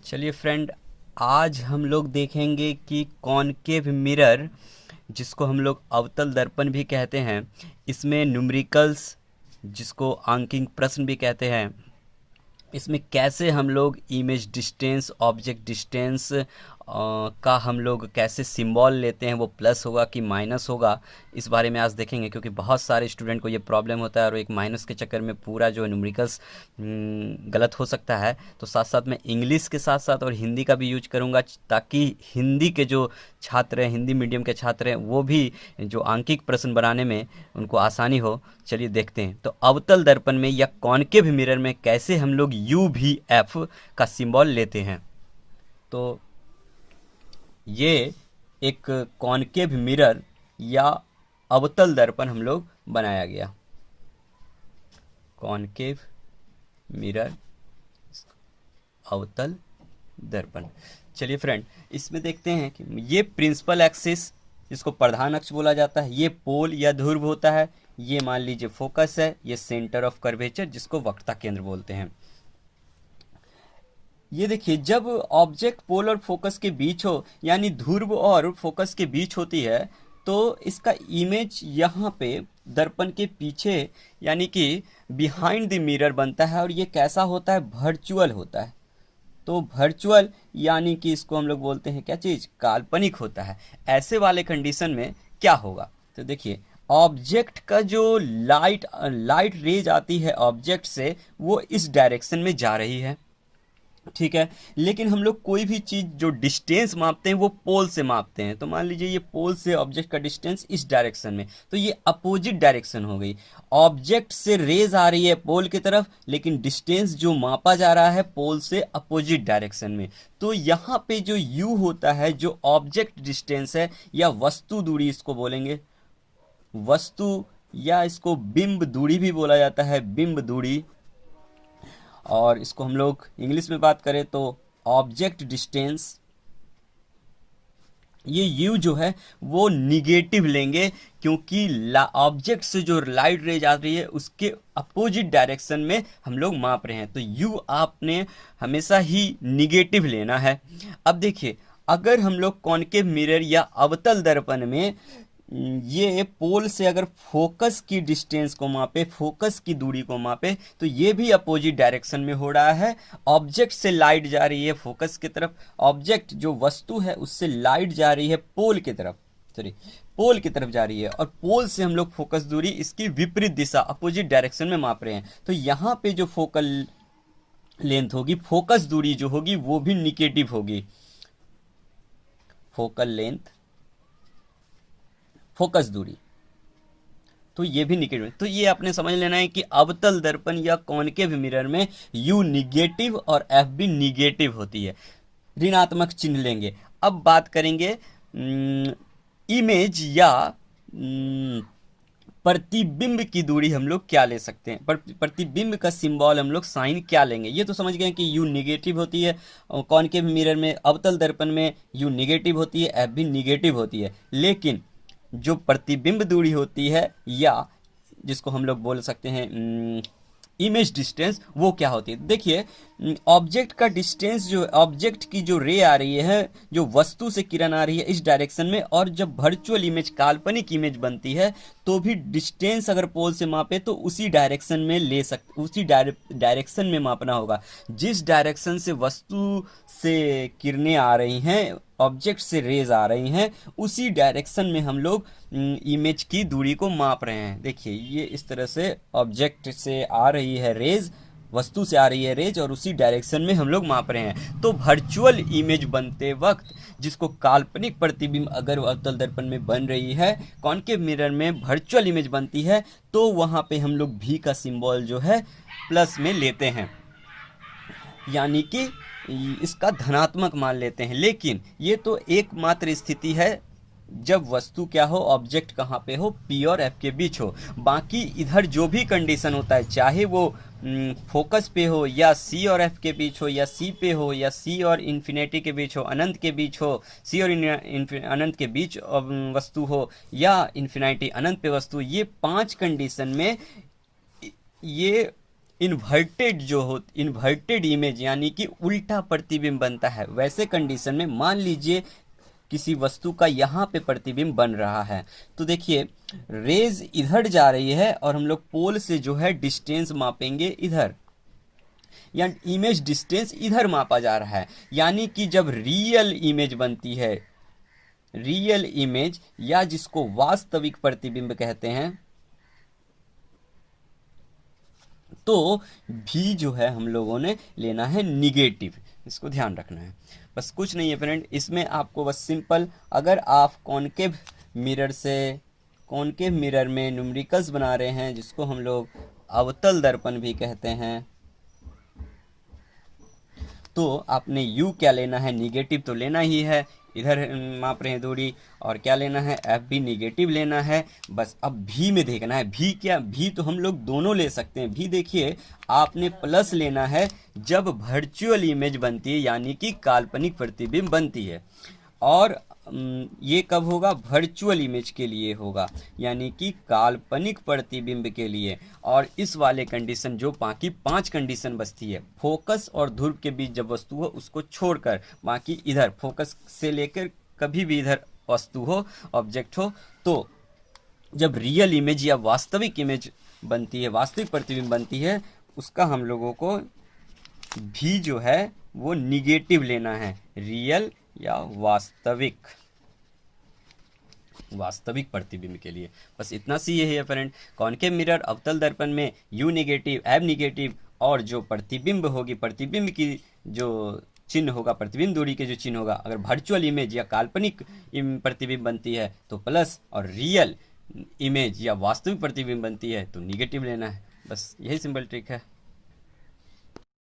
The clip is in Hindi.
चलिए फ्रेंड, आज हम लोग देखेंगे कि कॉनकेव मिरर, जिसको हम लोग अवतल दर्पण भी कहते हैं, इसमें न्यूमेरिकल्स, जिसको आंकिक प्रश्न भी कहते हैं, इसमें कैसे हम लोग इमेज डिस्टेंस, ऑब्जेक्ट डिस्टेंस का हम लोग कैसे सिंबल लेते हैं, वो प्लस होगा कि माइनस होगा, इस बारे में आज देखेंगे। क्योंकि बहुत सारे स्टूडेंट को ये प्रॉब्लम होता है और एक माइनस के चक्कर में पूरा जो न्यूमेरिकल्स गलत हो सकता है। तो साथ साथ में इंग्लिश के साथ साथ और हिंदी का भी यूज करूँगा, ताकि हिंदी के जो छात्र हैं, हिंदी मीडियम के छात्र हैं, वो भी जो आंकिक प्रश्न बनाने में उनको आसानी हो। चलिए देखते हैं। तो अवतल दर्पण में या कॉनकेव मिरर में कैसे हम लोग UVF का सिंबल लेते हैं। तो ये एक कॉनकेव मिरर या अवतल दर्पण हम लोग बनाया गया। कॉनकेव मिरर, अवतल दर्पण। चलिए फ्रेंड, इसमें देखते हैं कि ये प्रिंसिपल एक्सिस, जिसको प्रधान अक्ष बोला जाता है, ये पोल या ध्रुव होता है, ये मान लीजिए फोकस है, ये सेंटर ऑफ कर्वेचर, जिसको वक्रता केंद्र बोलते हैं। ये देखिए, जब ऑब्जेक्ट पोल और फोकस के बीच हो, यानी ध्रुव और फोकस के बीच होती है, तो इसका इमेज यहाँ पे दर्पण के पीछे यानी कि बिहाइंड द मिरर बनता है। और ये कैसा होता है? वर्चुअल होता है। तो वर्चुअल यानी कि इसको हम लोग बोलते हैं क्या चीज़? काल्पनिक होता है। ऐसे वाले कंडीशन में क्या होगा? तो देखिए, ऑब्जेक्ट का जो लाइट रेज आती है ऑब्जेक्ट से, वो इस डायरेक्शन में जा रही है, ठीक है। लेकिन हम लोग कोई भी चीज़ जो डिस्टेंस मापते हैं वो पोल से मापते हैं। तो मान लीजिए ये पोल से ऑब्जेक्ट का डिस्टेंस इस डायरेक्शन में, तो ये अपोजिट डायरेक्शन हो गई। ऑब्जेक्ट से रेज आ रही है पोल की तरफ, लेकिन डिस्टेंस जो मापा जा रहा है पोल से अपोजिट डायरेक्शन में। तो यहाँ पे जो U होता है, जो ऑब्जेक्ट डिस्टेंस है या वस्तु दूरी इसको बोलेंगे, वस्तु, या इसको बिंब दूरी भी बोला जाता है, बिंब दूरी। और इसको हम लोग इंग्लिश में बात करें तो ऑब्जेक्ट डिस्टेंस, ये U जो है वो निगेटिव लेंगे, क्योंकि ऑब्जेक्ट से जो लाइट रेज आ रही है उसके अपोजिट डायरेक्शन में हम लोग माप रहे हैं। तो U आपने हमेशा ही निगेटिव लेना है। अब देखिए, अगर हम लोग कॉनकेव मिरर या अवतल दर्पण में ये पोल से अगर फोकस की डिस्टेंस को मापे, फोकस की दूरी को मापे, तो ये भी अपोजिट डायरेक्शन में हो रहा है। ऑब्जेक्ट से लाइट जा रही है फोकस की तरफ, ऑब्जेक्ट जो वस्तु है उससे लाइट जा रही है पोल की तरफ, पोल की तरफ जा रही है। और पोल से हम लोग फोकस दूरी इसकी विपरीत दिशा, अपोजिट डायरेक्शन में माप रहे हैं। तो यहाँ पे जो फोकल लेंथ होगी, फोकस दूरी जो होगी, वो भी निगेटिव होगी। फोकल लेंथ, फोकस दूरी, तो ये भी निगेटिव। तो ये आपने समझ लेना है कि अवतल दर्पण या कॉनकेव मिरर में U निगेटिव और F भी निगेटिव होती है, ऋणात्मक चिन्ह लेंगे। अब बात करेंगे इमेज या प्रतिबिंब की दूरी हम लोग क्या ले सकते हैं, प्रतिबिंब का सिंबल हम लोग साइन क्या लेंगे। ये तो समझ गए कि U निगेटिव होती है कॉनकेव मिरर में, अवतल दर्पण में U निगेटिव होती है, F भी निगेटिव होती है। लेकिन जो प्रतिबिंब दूरी होती है, या जिसको हम लोग बोल सकते हैं इमेज डिस्टेंस, वो क्या होती है? देखिए, ऑब्जेक्ट का डिस्टेंस, जो ऑब्जेक्ट की जो रे आ रही है, जो वस्तु से किरण आ रही है इस डायरेक्शन में, और जब वर्चुअल इमेज, काल्पनिक इमेज बनती है, तो भी डिस्टेंस अगर पोल से मापे तो उसी डायरेक्शन में ले सकते, उसी डायरेक्शन में मापना होगा। जिस डायरेक्शन से वस्तु से किरणें आ रही हैं, ऑब्जेक्ट से रेज आ रही हैं, उसी डायरेक्शन में हम लोग इमेज की दूरी को माप रहे हैं। देखिए, ये इस तरह से ऑब्जेक्ट से आ रही है रेज, वस्तु से आ रही है रेज, और उसी डायरेक्शन में हम लोग माप रहे हैं। तो वर्चुअल इमेज बनते वक्त, जिसको काल्पनिक प्रतिबिंब अगर अवतल दर्पण में बन रही है, कॉनकेव मिरर में वर्चुअल इमेज बनती है, तो वहाँ पे हम लोग V का सिंबल जो है प्लस में लेते हैं, यानी कि इसका धनात्मक मान लेते हैं। लेकिन ये तो एकमात्र स्थिति है जब वस्तु क्या हो, ऑब्जेक्ट कहाँ पे हो, P और F के बीच हो। बाकी इधर जो भी कंडीशन होता है, चाहे वो फोकस पे हो, या C और F के बीच हो, या C पे हो, या C और इन्फिनिटी के बीच हो, अनंत के बीच हो, C और अनंत के बीच वस्तु हो, या इन्फिनिटी अनंत पे वस्तु, ये 5 कंडीशन में ये इन्वर्टेड इमेज यानी कि उल्टा प्रतिबिंब बनता है। वैसे कंडीशन में मान लीजिए किसी वस्तु का यहाँ पे प्रतिबिंब बन रहा है, तो देखिए रेज इधर जा रही है और हम लोग पोल से जो है डिस्टेंस मापेंगे इधर, या इमेज डिस्टेंस इधर मापा जा रहा है। यानी कि जब रियल इमेज बनती है, रियल इमेज या जिसको वास्तविक प्रतिबिंब कहते हैं, तो भी जो है हम लोगों ने लेना है निगेटिव। इसको ध्यान रखना है, बस कुछ नहीं है फ्रेंड। इसमें आपको बस सिंपल, अगर आप कॉनकेव मिरर में न्यूमेरिकल्स बना रहे हैं जिसको हम लोग अवतल दर्पण भी कहते हैं, तो आपने यू क्या लेना है, निगेटिव तो लेना ही है, इधर माप रहे हैं दूरी, और क्या लेना है, एफ भी निगेटिव लेना है। बस अब भी में देखना है, भी क्या, भी तो हम लोग दोनों ले सकते हैं। भी देखिए आपने प्लस लेना है जब वर्चुअल इमेज बनती है, यानी कि काल्पनिक प्रतिबिंब बनती है। और ये कब होगा, वर्चुअल इमेज के लिए होगा, यानी कि काल्पनिक प्रतिबिंब के लिए। और इस वाले कंडीशन, जो बाकी 5 कंडीशन बचती है, फोकस और ध्रुव के बीच जब वस्तु हो उसको छोड़कर, बाकी इधर फोकस से लेकर कभी भी इधर वस्तु हो, ऑब्जेक्ट हो, तो जब रियल इमेज या वास्तविक इमेज बनती है, वास्तविक प्रतिबिंब बनती है, उसका हम लोगों को भी जो है वो निगेटिव लेना है, रियल या वास्तविक प्रतिबिंब के लिए। बस इतना सी ये है फ्रेंड। कॉनकेव मिरर, अवतल दर्पण में यू निगेटिव, एब निगेटिव, और जो प्रतिबिंब होगी, प्रतिबिंब की जो चिन्ह होगा, प्रतिबिंब दूरी के जो चिन्ह होगा, अगर वर्चुअल इमेज या काल्पनिक प्रतिबिंब बनती है तो प्लस, और रियल इमेज या वास्तविक प्रतिबिंब बनती है तो निगेटिव लेना है। बस यही सिंपल ट्रिक है।